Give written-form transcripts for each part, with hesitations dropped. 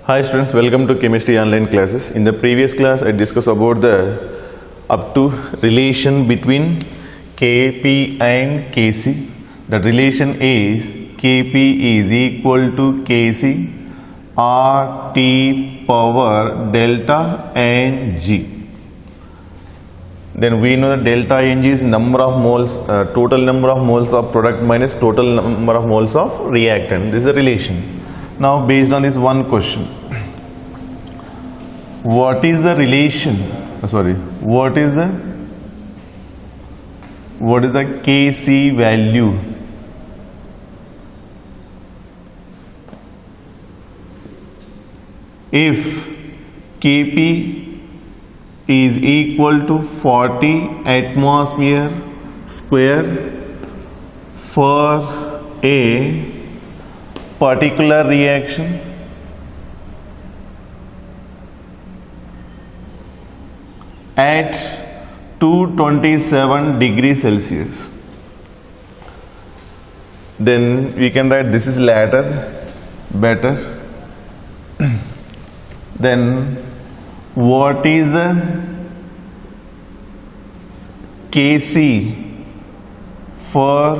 Hi students, welcome to chemistry online classes. In the previous class I discussed about the up to relation between Kp and Kc. The relation is Kp is equal to Kc RT power delta Ng. Then we know that delta Ng is number of moles, total number of moles of product minus total number of moles of reactant. This is a relation. Now based on this one question, what is the relation, what is the Kc value if Kp is equal to 40 atmosphere square for a particular reaction at 227 degrees Celsius. Then we can write this is latter, better. Then what is the Kc for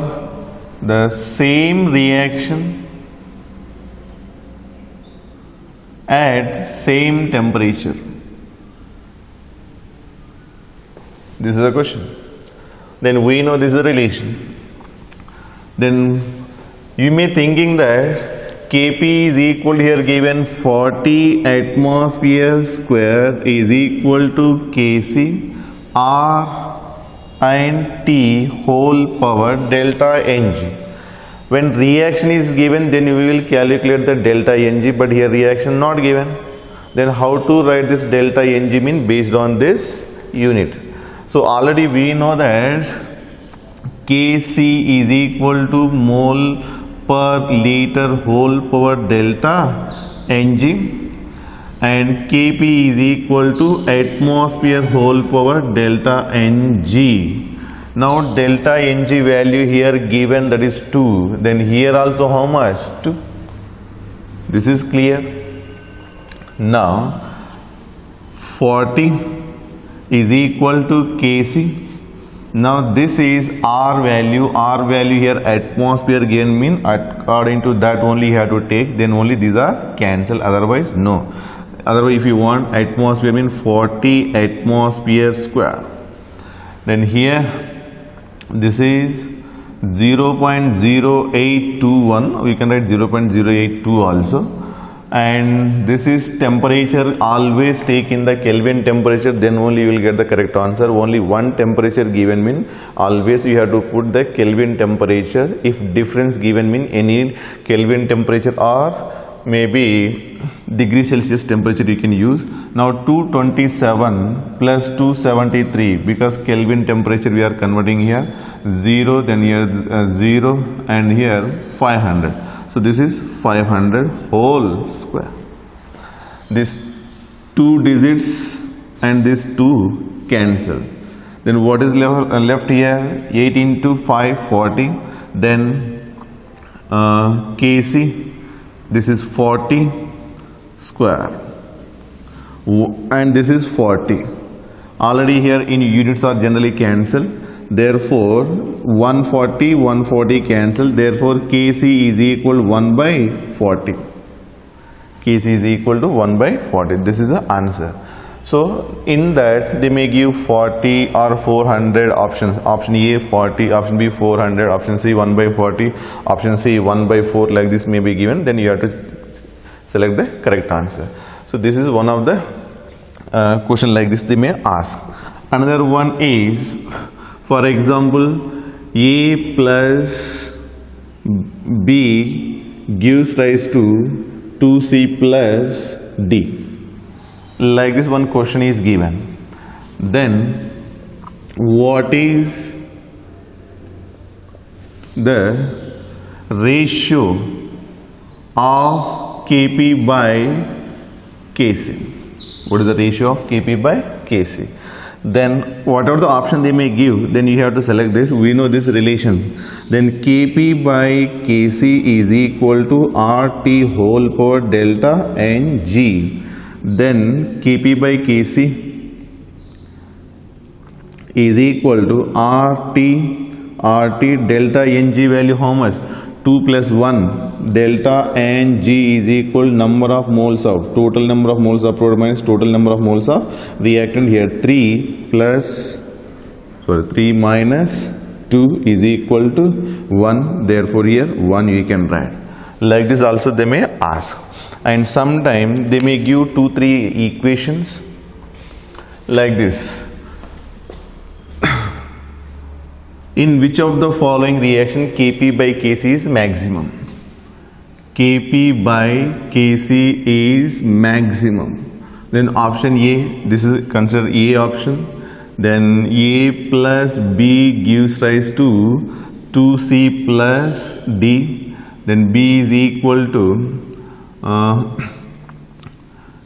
the same reaction at same temperature? This is a question. Then we know this is a relation. Then you may thinking that Kp is equal, here given 40 atmosphere square is equal to Kc R and T whole power delta Ng. When reaction is given, then we will calculate the delta Ng, but here reaction not given. Then how to write this delta Ng mean based on this unit. So already we know that Kc is equal to mole per liter whole power delta Ng, and Kp is equal to atmosphere whole power delta Ng. Now delta Ng value here given, that is 2. Then here also how much? 2. This is clear. Now 40 is equal to Kc. Now this is R value here atmosphere given, mean according to that only you have to take, then only these are cancelled, otherwise no. Otherwise if you want atmosphere mean 40 atmosphere square. Then here this is 0.0821, we can write 0.082 also. And this is temperature, always take in the Kelvin temperature, then only you will get the correct answer. Only one temperature given mean always you have to put the Kelvin temperature. If difference given mean any Kelvin temperature or maybe degree Celsius temperature you can use. Now 227 plus 273, because Kelvin temperature we are converting here 0, then here 0, and here 500. So this is 500 whole square. This 2 digits and this 2 cancel. Then what is left here? 8 into 5, 40. Then Kc, this is 40 square, and this is 40. Already here in units are generally cancelled. Therefore 140 cancel. Therefore Kc is equal 1 by 40. Kc is equal to 1 by 40. This is the answer. So in that they may give 40 or 400 options. Option A 40, option B 400, option C 1 by 40, option C 1 by 4, like this may be given. Then you have to select the correct answer. So this is one of the question like this they may ask. Another one is, for example, A plus B gives rise to 2C plus D. Like this one question is given. Then what is the ratio of Kp by Kc? What is the ratio of Kp by Kc? then whatever the option they may give, then you have to select this. We know this relation. Then Kp by Kc is equal to RT whole power delta Ng. Then Kp by Kc is equal to RT delta Ng value how much? 2 plus 1 delta Ng is equal number of moles of total number of moles of product minus total number of moles of reactant. Here 3 minus 2 is equal to 1. Therefore here 1 you can write. Like this also they may ask, and sometime they may give 2-3 equations like this. In which of the following reaction Kp by Kc is maximum? Kp by Kc is maximum. Then option A, this is considered A option. Then A plus B gives rise to 2C plus D. Then B is equal to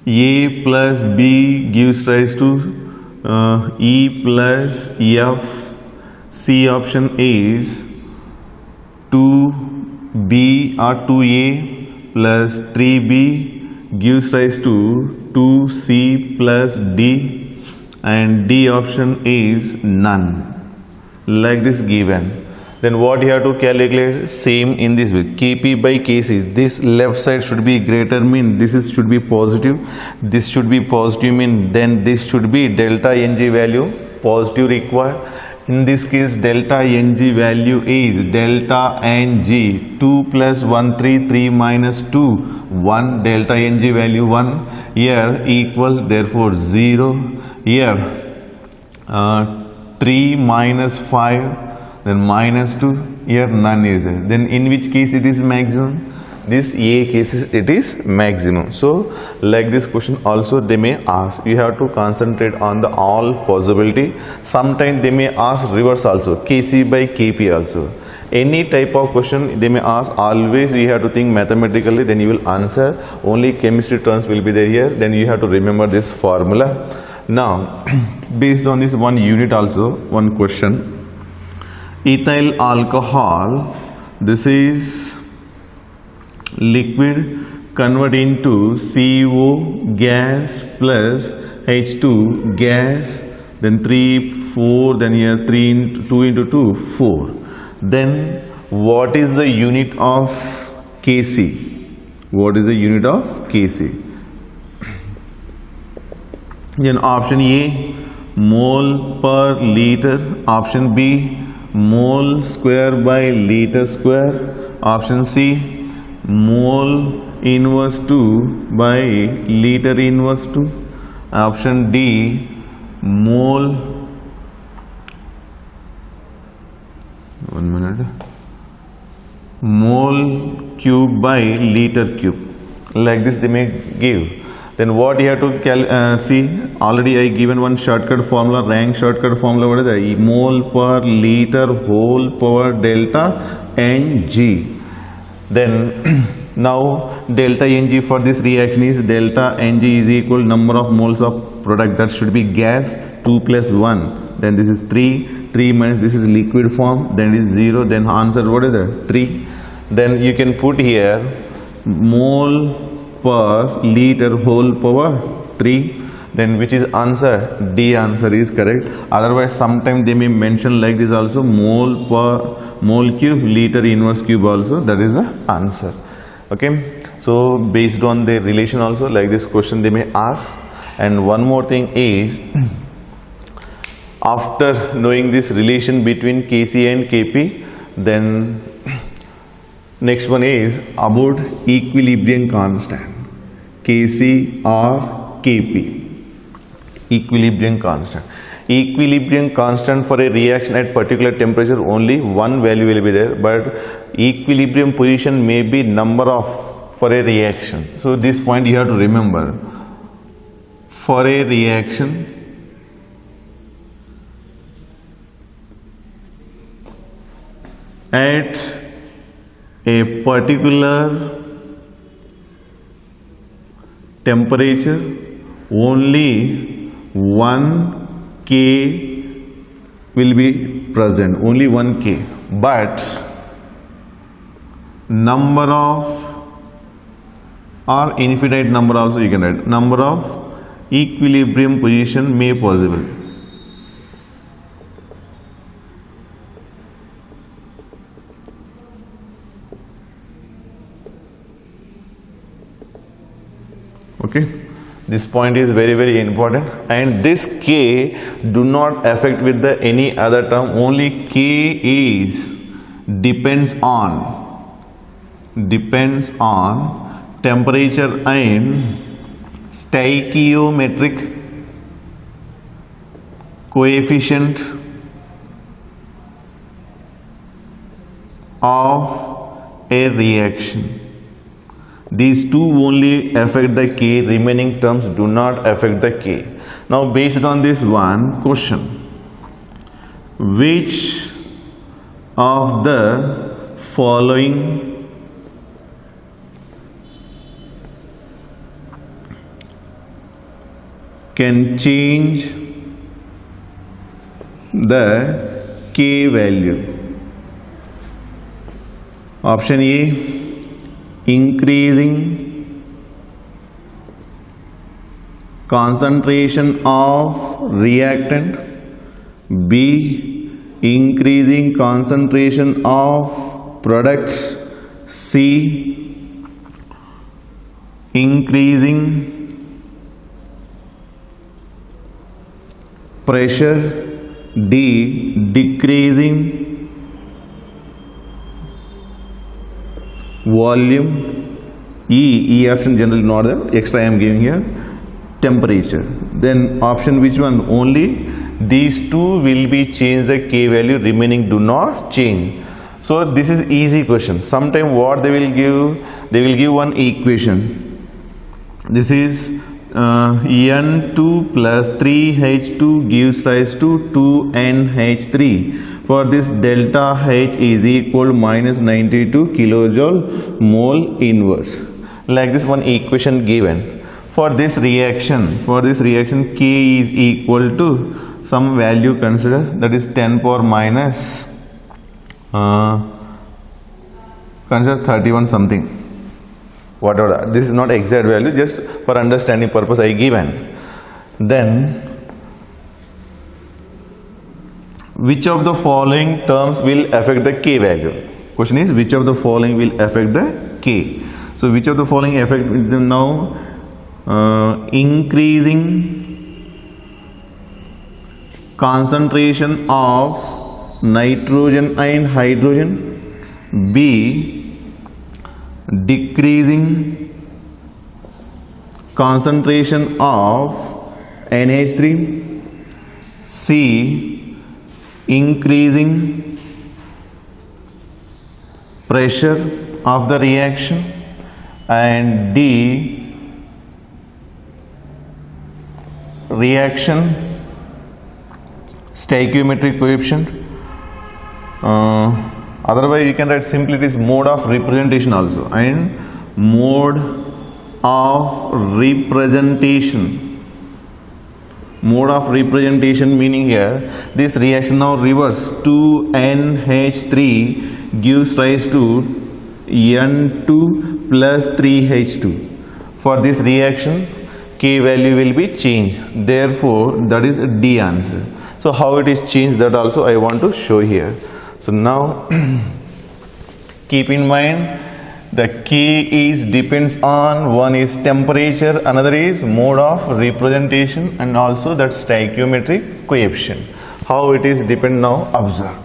A plus B gives rise to E plus F. C option is 2B or 2A plus 3B gives rise to 2C plus D, and D option is none. Like this given. Then what you have to calculate? Same in this way. Kp by Kc. This left side should be greater mean this is should be positive. This should be positive mean then this should be delta Ng value positive required. In this case delta Ng value is delta Ng 2 plus 1 3 minus 2 1 delta Ng value 1 here equal therefore 0. Here 3 minus 5 then minus 2 here none is there. Then in which case it is maximum? This A cases it is maximum. So like this question also they may ask. You have to concentrate on the all possibility. Sometimes they may ask reverse also, Kc by Kp also. Any type of question they may ask, always you have to think mathematically, then you will answer. Only chemistry terms will be there here, then you have to remember this formula. Now based on this one unit also, one question. Ethyl alcohol, this is liquid convert into CO gas plus H2 gas, then 3 4, then here 3 into 2 into 2 4. Then what is the unit of Kc? What is the unit of Kc? Then option A mole per liter, option B mole square by liter square, option C mole inverse 2 by liter inverse 2, option D mole cube by liter cube. Like this they may give. Then what you have to see, already I given one shortcut formula, rank shortcut formula. What is that? Mole per liter whole power delta Ng. Then now delta Ng for this reaction is delta Ng is equal number of moles of product, that should be gas 2 plus 1. Then this is 3 minus this is liquid form, then it is 0. Then answer what is that? 3. Then you can put here mole per liter whole power 3. Then which is answer? D answer is correct. Otherwise sometime they may mention like this also, mole per mole cube liter inverse cube also, that is the answer. Okay, so based on the relation also, like this question they may ask. And one more thing is, after knowing this relation between Kc and Kp, then next one is about equilibrium constant, Kc or Kp. Equilibrium constant. Equilibrium constant for a reaction at particular temperature, only one value will be there, but equilibrium position may be number of for a reaction. So this point you have to remember. For a reaction at a particular temperature, only one K will be present, only one K, but number of or infinite number also you can write, number of equilibrium position may possible. Okay, this point is very important, and this K do not affect with the any other term, only K is depends on temperature and stoichiometric coefficient of a reaction. These two only affect the K, remaining terms do not affect the K. Now based on this one question, which of the following can change the K value? Option A, increasing concentration of reactant, B, increasing concentration of products, C, increasing pressure, D, decreasing volume, E option generally not there, extra I am giving here, temperature. Then option which one? Only these two will be change the K value, remaining do not change. So this is easy question. Sometime what they will give one equation. This is N2 plus 3H2 gives rise to 2NH3. For this delta H is equal minus 92 kilojoule mole inverse. Like this one equation given. For this reaction K is equal to some value consider, that is 10 power minus consider 31 something, whatever. This is not exact value, just for understanding purpose I given. Then which of the following terms will affect the K value? Question is which of the following will affect the K. So which of the following affect now? Increasing concentration of nitrogen and hydrogen, B, decreasing concentration of NH3, C, increasing pressure of the reaction, and D, reaction stoichiometric coefficient. Otherwise you can write simply it is mode of representation also, and mode of representation meaning here this reaction now reverse, 2NH3 gives rise to N2 plus 3H2. For this reaction K value will be changed, therefore that is D answer. So how it is changed, that also I want to show here. So now keep in mind the K is depends on, one is temperature, another is mode of representation, and also that stoichiometric coefficient. How it is depend now, observe.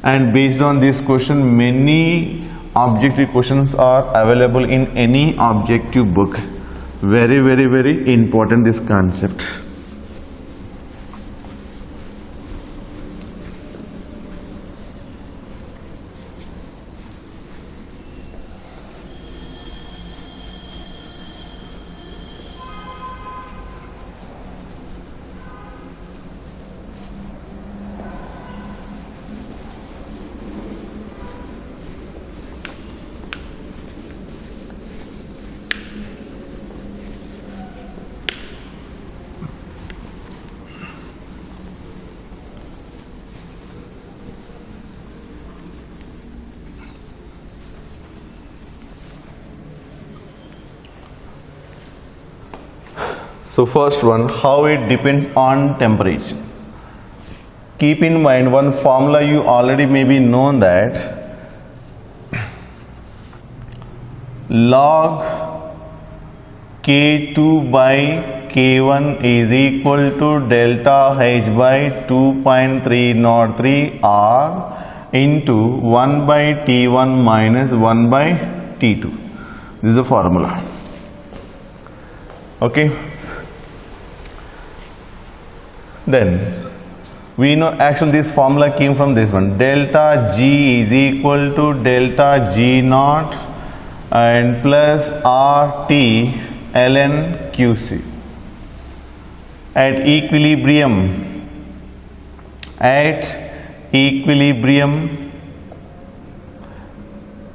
And based on this question, many objective questions are available in any objective book. Very important this concept. So first one, how it depends on temperature. Keep in mind one formula you already may be known, that log K2 by K1 is equal to delta H by 2.303 R into 1 by T1 minus 1 by T2. This is the formula. Okay. Then we know actually this formula came from this one. Delta G is equal to delta G naught and plus RT ln QC. At equilibrium,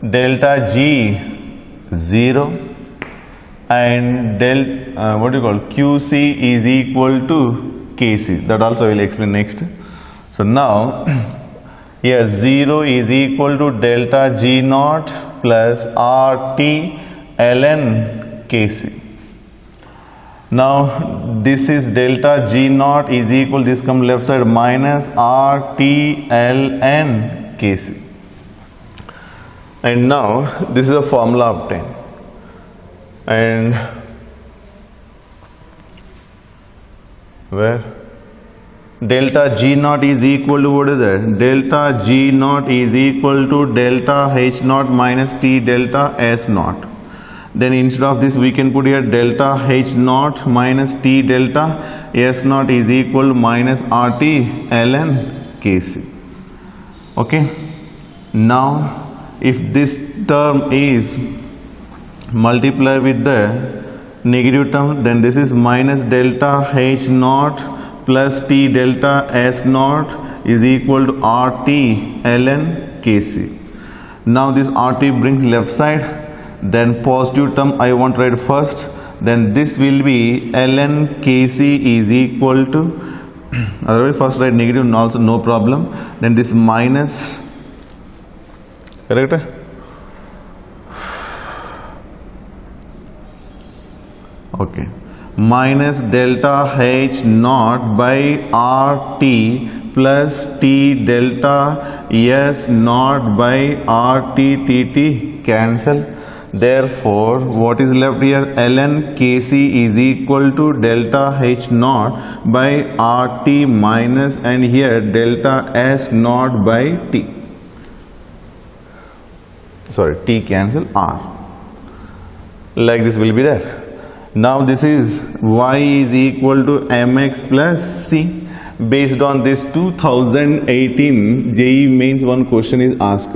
delta G 0 and QC is equal to Kc. That also I will explain next. So now here 0 is equal to delta G naught plus RT ln Kc. Now this is delta G naught is equal, this come left side, minus RT ln Kc. And now this is a formula obtained, and where delta G naught is equal to, what is that? Delta G naught is equal to delta H naught minus T delta S naught. Then instead of this we can put here delta H naught minus T delta S naught is equal to minus RT ln Kc. Okay. Now if this term is multiplied with the negative term, then this is minus delta H naught plus T delta S naught is equal to RT ln Kc. Now this RT brings left side, then positive term I want to write first, then this will be ln Kc is equal to, otherwise first write negative and also no problem, then this minus, correct? Okay, minus delta H naught by RT plus T delta S naught by RT TT cancel. Therefore what is left here? ln Kc is equal to delta H naught by RT minus, and here delta S naught by T. Sorry, T cancel, R. Like this will be there. Now this is y is equal to mx plus c. Based on this 2018 JEE Mains one question is asked.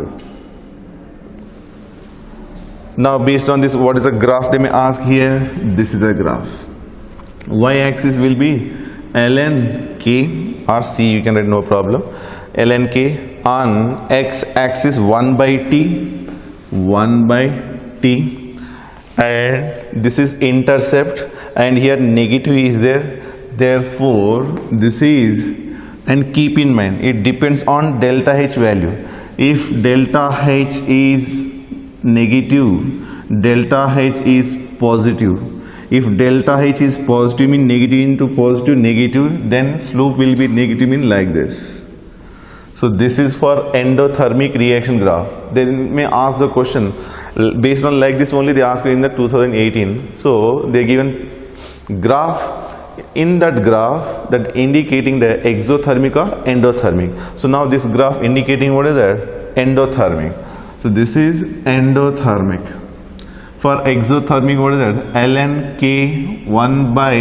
Now based on this, what is the graph they may ask here? This is a graph. Y axis will be ln k or c, you can write no problem. ln k. On x axis 1 by t, and this is intercept, and here negative is there. Therefore this is, and keep in mind it depends on delta H value. If delta H is negative, delta H is positive. If delta H is positive mean negative into positive, negative, then slope will be negative mean like this. So this is for endothermic reaction graph. They may ask the question based on like this only, they asked in the 2018. So they given graph, in that graph that indicating the exothermic or endothermic. So now this graph indicating what is that? Endothermic. So this is endothermic. For exothermic, what is that? ln k 1 by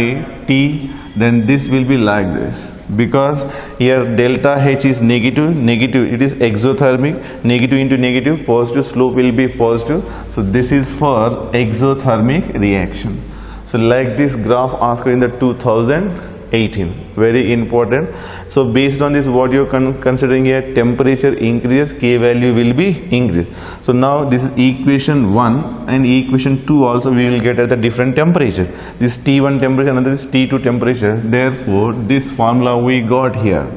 t, then this will be like this, because here delta H is negative, it is exothermic, negative into negative, positive, slope will be positive. So this is for exothermic reaction. So like this graph asked in the 2018, very important. So based on this, what you are considering here, temperature increases, K value will be increased. So now this is equation 1, and equation 2 also we will get at the different temperature. This T1 temperature, another is T2 temperature. Therefore this formula we got here.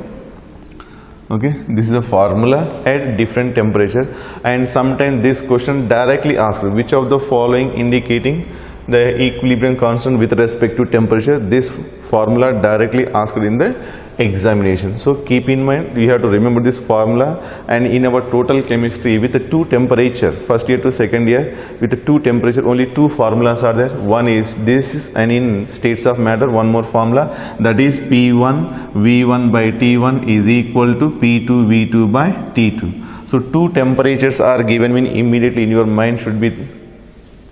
Okay, this is a formula at different temperature. And sometimes this question directly asks which of the following indicating the equilibrium constant with respect to temperature. This formula directly asked in the examination. So keep in mind, you have to remember this formula. And in our total chemistry with the two temperature, first year to second year, with the two temperature, only two formulas are there. One is this, and in states of matter, one more formula, that is P1 V1 by T1 is equal to P2 V2 by T2. So two temperatures are given, when immediately in your mind should be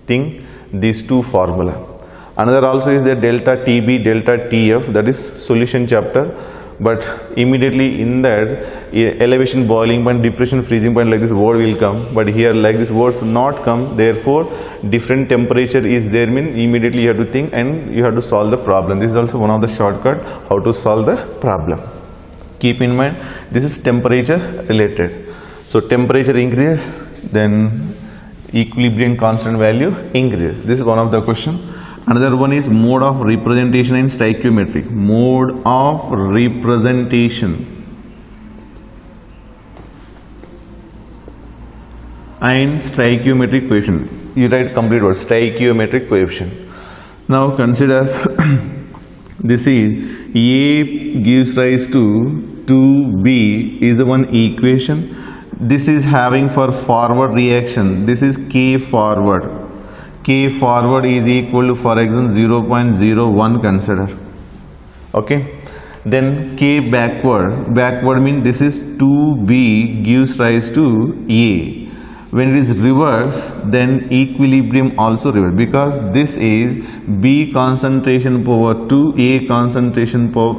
think these two formula. Another also is the delta TB, delta TF, that is solution chapter, but immediately in that elevation, boiling point, depression, freezing point, like this word will come, but here like this words not come. Therefore different temperature is there, mean immediately you have to think and you have to solve the problem. This is also one of the shortcut how to solve the problem. Keep in mind, this is temperature related. So temperature increases, then equilibrium constant value increases. This is one of the question. Another one is mode of representation in stoichiometric. Mode of representation and stoichiometric coefficient. You write complete word, stoichiometric coefficient. Now consider this is A gives rise to 2B is the one equation. This is having for forward reaction. This is K forward. K forward is equal to, for example, 0.01 consider. Okay. Then K backward. Backward means this is 2B gives rise to A. When it is reverse, then equilibrium also reverse, because this is B concentration power 2, A concentration power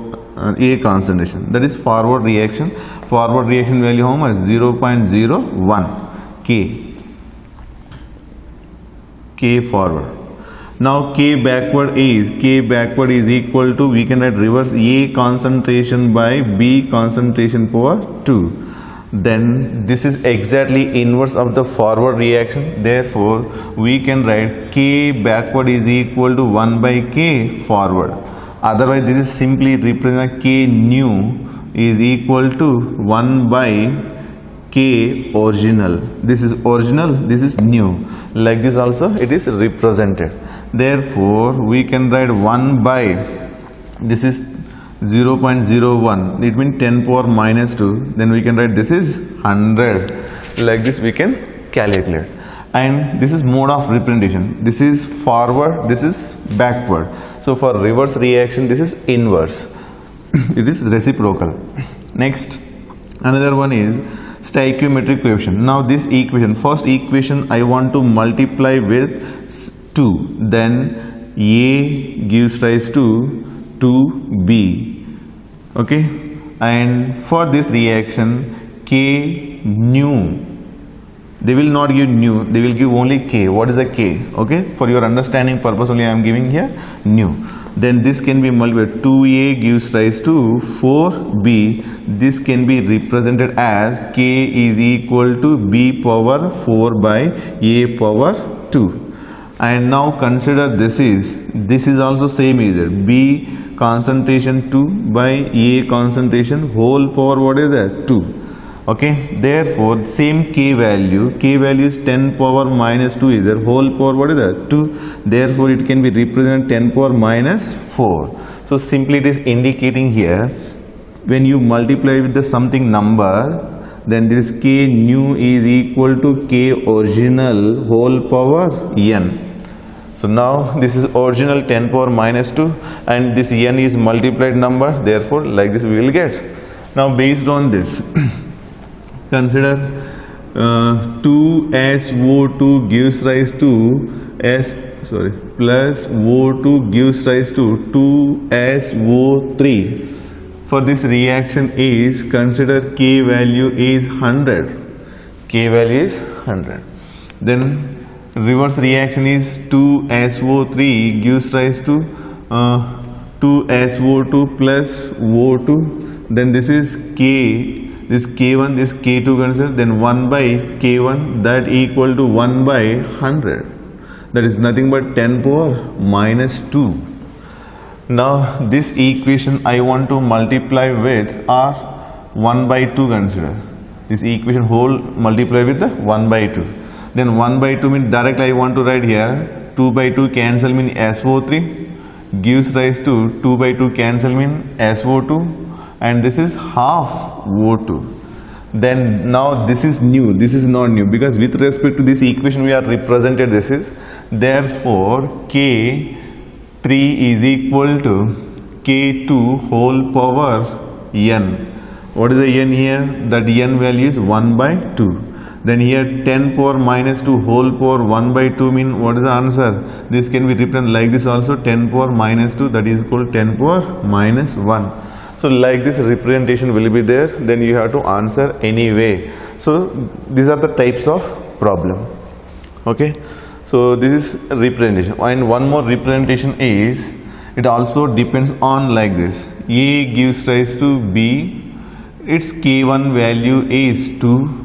A concentration. That is forward reaction. Forward reaction value how much? 0.01 K forward. Now K backward is equal to, we can write reverse, A concentration by B concentration power 2. Then this is exactly inverse of the forward reaction. Therefore we can write K backward is equal to 1 by K forward. Otherwise this is simply represent K new is equal to 1 by K original. This is original, this is new. Like this also it is represented. Therefore we can write 1 by, this is 0.01, it means 10 power minus 2. Then we can write this is 100. Like this we can calculate. And this is mode of representation. This is forward, this is backward. So for reverse reaction, this is inverse. It is reciprocal. Next, another one is stoichiometric coefficient. Now this equation, first equation I want to multiply with 2. Then A gives rise to 2B. Okay. And for this reaction, K new, they will not give new, they will give only K. What is a K? Okay, for your understanding purpose only I am giving here new. Then this can be multiplied. 2A gives rise to 4B. This can be represented as K is equal to B power 4 by A power 2. And now consider this is also same either, B concentration 2 by A concentration whole power, what is that? 2. Okay, therefore same K value is 10 power minus 2 is there, whole power, what is that? 2. Therefore it can be represented 10 power minus 4. So simply it is indicating here, when you multiply with the something number, then this K new is equal to K original whole power n. So now this is original 10 power minus 2 and this n is multiplied number, therefore like this we will get. Now based on this, consider 2SO2 gives rise to plus O2 gives rise to 2SO3. For this reaction is, consider K value is 100. K value is 100. Then reverse reaction is 2SO3 gives rise to 2SO2 plus O2. Then this is K, this K1, this K2 consider, then 1 by K1, that equal to 1 by 100. That is nothing but 10 power minus 2. Now this equation I want to multiply with R 1 by 2 consider. This equation whole multiply with the 1 by 2. Then 1 by 2 means directly I want to write here 2 by 2 cancel mean SO3, gives rise to 2 by 2 cancel mean SO2, and this is half O2. Then now this is new, this is not new, because with respect to this equation we are represented this is, therefore K3 is equal to K2 whole power n. What is the n here? That n value is 1 by 2. Then here 10 power minus 2 whole power 1 by 2 mean what is the answer? This can be written like this also, 10 power minus 2, that is equal to 10 power minus 1. So like this representation will be there, then you have to answer anyway. So these are the types of problem. Okay, so this is representation. And one more representation is, it also depends on like this. A gives rise to B, its K1 value is 2.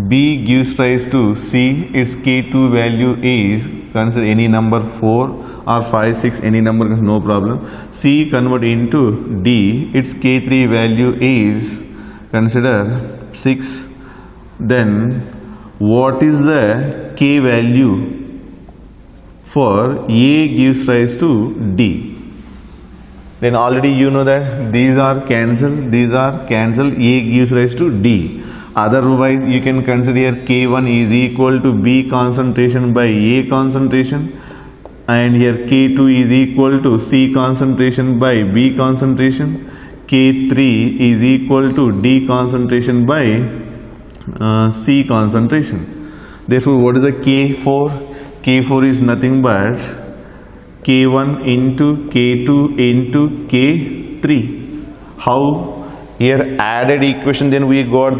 B gives rise to C, its K2 value is, consider any number 4 or 5, 6, any number, no problem. C convert into D, its K3 value is, consider 6. Then what is the K value for A gives rise to D? Then already you know that these are cancelled, these are cancelled, A gives rise to D. Otherwise you can consider here K1 is equal to B concentration by A concentration, and here K2 is equal to C concentration by B concentration, K3 is equal to D concentration by C concentration. Therefore what is the K4? K4 is nothing but K1 into K2 into K3. How? Here added equation, then we got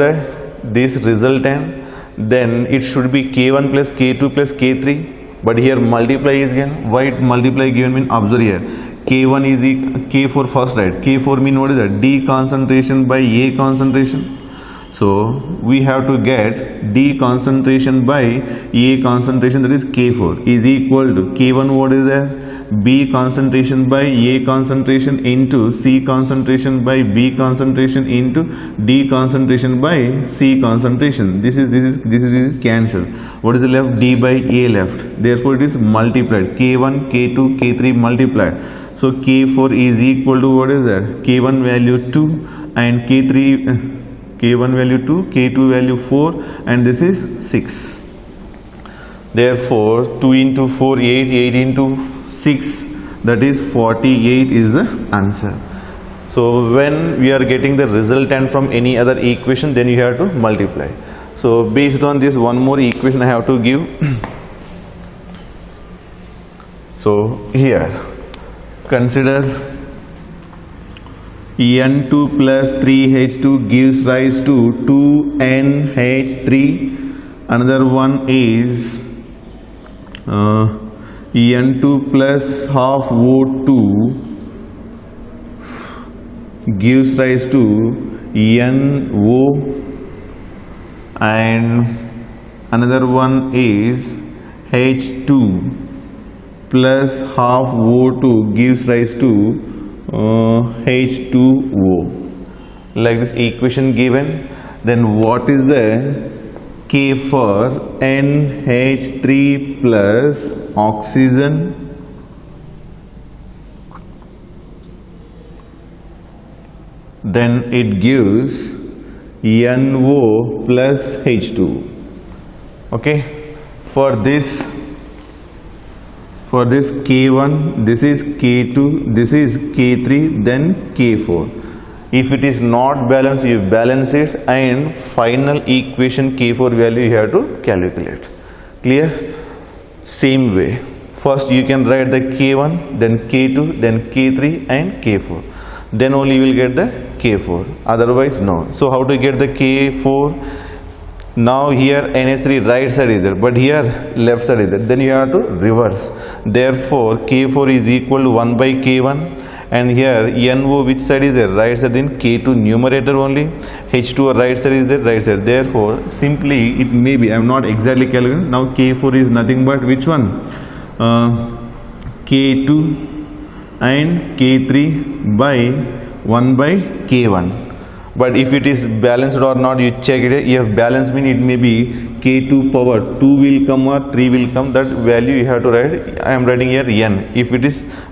this resultant, then it should be K1 plus K2 plus K3, but here multiply is given. Why it multiply given mean? Observe here, K1 is K4 first, right? K4 mean what is that? D concentration by A concentration. So we have to get D concentration by A concentration, that is K4 is equal to K1, what is there? B concentration by A concentration into C concentration by B concentration into D concentration by C concentration. This is cancelled. What is left? D by A left. Therefore it is multiplied. K1, K2, K3 multiplied. So K4 is equal to what is that? K1 value 2 and K1 value 2, K2 value 4, and this is 6. Therefore 2 into 4, 8, 8 into 6, that is 48 is the answer. So when we are getting the resultant from any other equation, then you have to multiply. So based on this, one more equation I have to give. So here consider N2 plus 3H2 gives rise to 2NH3. Another one is N2 plus half O2 gives rise to NO, and another one is H2 plus half O2 gives rise to H2O. Like this equation given, then what is the K for NH3 plus oxygen? Then it gives NO plus H2. Okay, for this K1, this is K2, this is K3, then K4. If it is not balanced, you balance it, and final equation K4 value you have to calculate. Clear? Same way. First you can write the K1, then K2, then K3 and K4. Then only you will get the K4. Otherwise no. So how to get the K4? Now here NH3 right side is there, but here left side is there. Then you have to reverse. Therefore K4 is equal to 1 by K1, and here NO which side is there? Right side. Then K2 numerator only, H2 right side is there, right side. Therefore simply it may be, I am not exactly calculating. Now K4 is nothing but which one? K2 and K3 by 1 by K1. But if it is balanced or not, you check it. If balance mean it may be k2 power 2 will come or 3 will come. That value you have to write. I am writing here n. If it is